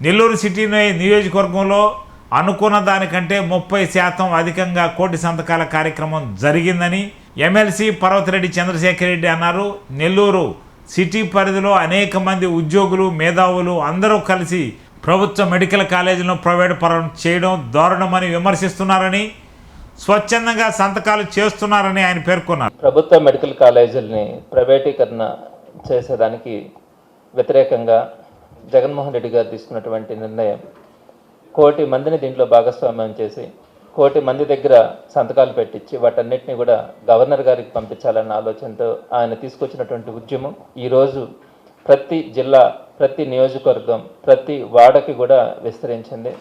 Nellore city నియోజకవర్గంలో అనుకున్న దానికంటే 30% అధికంగా కోటి సంతకాల కార్యక్రమం జరిగిందని ఎమ్మెల్సీ పర్వతిరెడ్డి చంద్రశేఖర్ రెడ్డి అన్నారు. నెల్లూరు సిటీ పరిధిలో అనేక మంది ఉద్యోగులు, మేధావులు అందరూ కలిసి ప్రభుత్వ మెడికల్ కాలేజీలను ప్రైవేటు పరం చేయడం దారుణమని విమర్శిస్తున్నారని, స్వచ్ఛందంగా సంతకాలు చేస్తున్నారని ఆయన పేర్కొన్నారు. ప్రభుత్వ మెడికల్ కాలేజీలని ప్రైవేటీకరణ చేసేదానికి వ్యతిరేకంగా జగన్మోహన్ రెడ్డి గారు తీసుకున్నటువంటి నిర్ణయం, 1 కోటి మందిని దీంట్లో భాగస్వామ్యం చేసి 1 కోటి మంది దగ్గర సంతకాలు పెట్టించి వాటన్నిటిని కూడా గవర్నర్ గారికి పంపించాలన్న ఆలోచనతో ఆయన తీసుకొచ్చినటువంటి ఉద్యమం ఈరోజు ప్రతి జిల్లా, ప్రతి నియోజకవర్గం, ప్రతి వాడకి కూడా విస్తరించింది.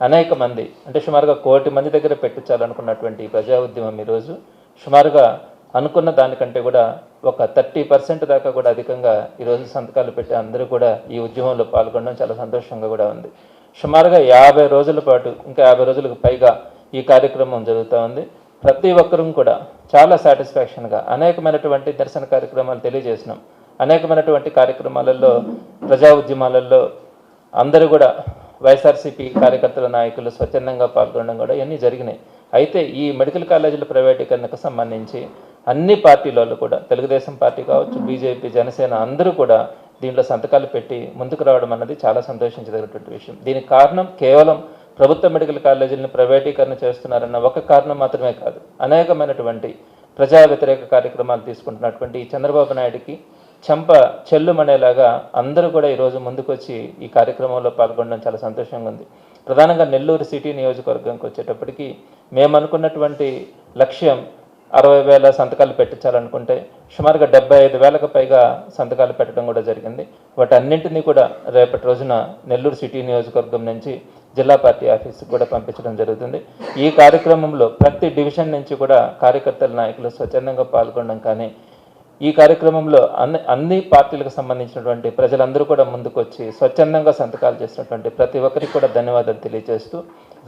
అనేక మంది అంటే సుమారుగా 1 కోటి మంది దగ్గర పెట్టించాలనుకున్నటువంటి ప్రజా ఉద్యమం ఈరోజు సుమారుగా అనుకున్న దానికంటే కూడా ఒక 30% దాకా కూడా అధికంగా ఈరోజు సంతకాలు పెట్టి అందరూ కూడా ఈ ఉద్యమంలో పాల్గొనడం చాలా సంతోషంగా కూడా ఉంది. సుమారుగా 50 రోజుల పాటు, ఇంకా 50 రోజులకు పైగా ఈ కార్యక్రమం జరుగుతూ ఉంది. ప్రతి ఒక్కరూ కూడా చాలా సాటిస్ఫాక్షన్గా అనేకమైనటువంటి దర్శన కార్యక్రమాలు తెలియజేసినాం. అనేకమైనటువంటి కార్యక్రమాలలో, ప్రజా ఉద్యమాలలో అందరూ కూడా వైఎస్ఆర్సీపీ కార్యకర్తల నాయకులు స్వచ్ఛందంగా పాల్గొనడం కూడా ఇవన్నీ జరిగినాయి. అయితే ఈ మెడికల్ కాలేజీల ప్రైవేటీకరణకు సంబంధించి అన్ని పార్టీలలో కూడా, తెలుగుదేశం పార్టీ కావచ్చు, బీజేపీ, జనసేన అందరూ కూడా దీంట్లో సంతకాలు పెట్టి ముందుకు రావడం అన్నది చాలా సంతోషించదగినటువంటి విషయం. దీనికి కారణం కేవలం ప్రభుత్వ మెడికల్ కాలేజీలను ప్రైవేటీకరణ చేస్తున్నారన్న ఒక కారణం మాత్రమే కాదు, అనేకమైనటువంటి ప్రజా వ్యతిరేక కార్యక్రమాలు తీసుకుంటున్నటువంటి ఈ చంద్రబాబు నాయుడికి చెంప చెల్లుమనేలాగా అందరూ కూడా ఈరోజు ముందుకొచ్చి ఈ కార్యక్రమంలో పాల్గొనడం చాలా సంతోషంగా ఉంది. ప్రధానంగా నెల్లూరు సిటీ నియోజకవర్గంకి వచ్చేటప్పటికి మేము అనుకున్నటువంటి లక్ష్యం 60,000 సంతకాలు పెట్టించాలనుకుంటే సుమారుగా 75,000కు పైగా సంతకాలు పెట్టడం కూడా జరిగింది. వాటన్నింటినీ కూడా రేపటి రోజున నెల్లూరు సిటీ నియోజకవర్గం నుంచి జిల్లా పార్టీ ఆఫీస్కి కూడా పంపించడం జరుగుతుంది. ఈ కార్యక్రమంలో ప్రతి డివిజన్ నుంచి కూడా కార్యకర్తల నాయకులు స్వచ్ఛందంగా పాల్గొనడం, కానీ ఈ కార్యక్రమంలో అన్ని పార్టీలకు సంబంధించినటువంటి ప్రజలందరూ కూడా ముందుకొచ్చి స్వచ్ఛందంగా సంతకాలు చేసినటువంటి ప్రతి ఒక్కరికి కూడా ధన్యవాదాలు తెలియజేస్తూ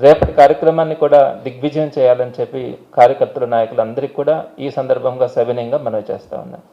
రేపటి కార్యక్రమాన్ని కూడా దిగ్విజయం చేయాలని చెప్పి కార్యకర్తల నాయకులందరికీ కూడా ఈ సందర్భంగా సవినయంగా మనవి చేస్తా ఉన్నాను.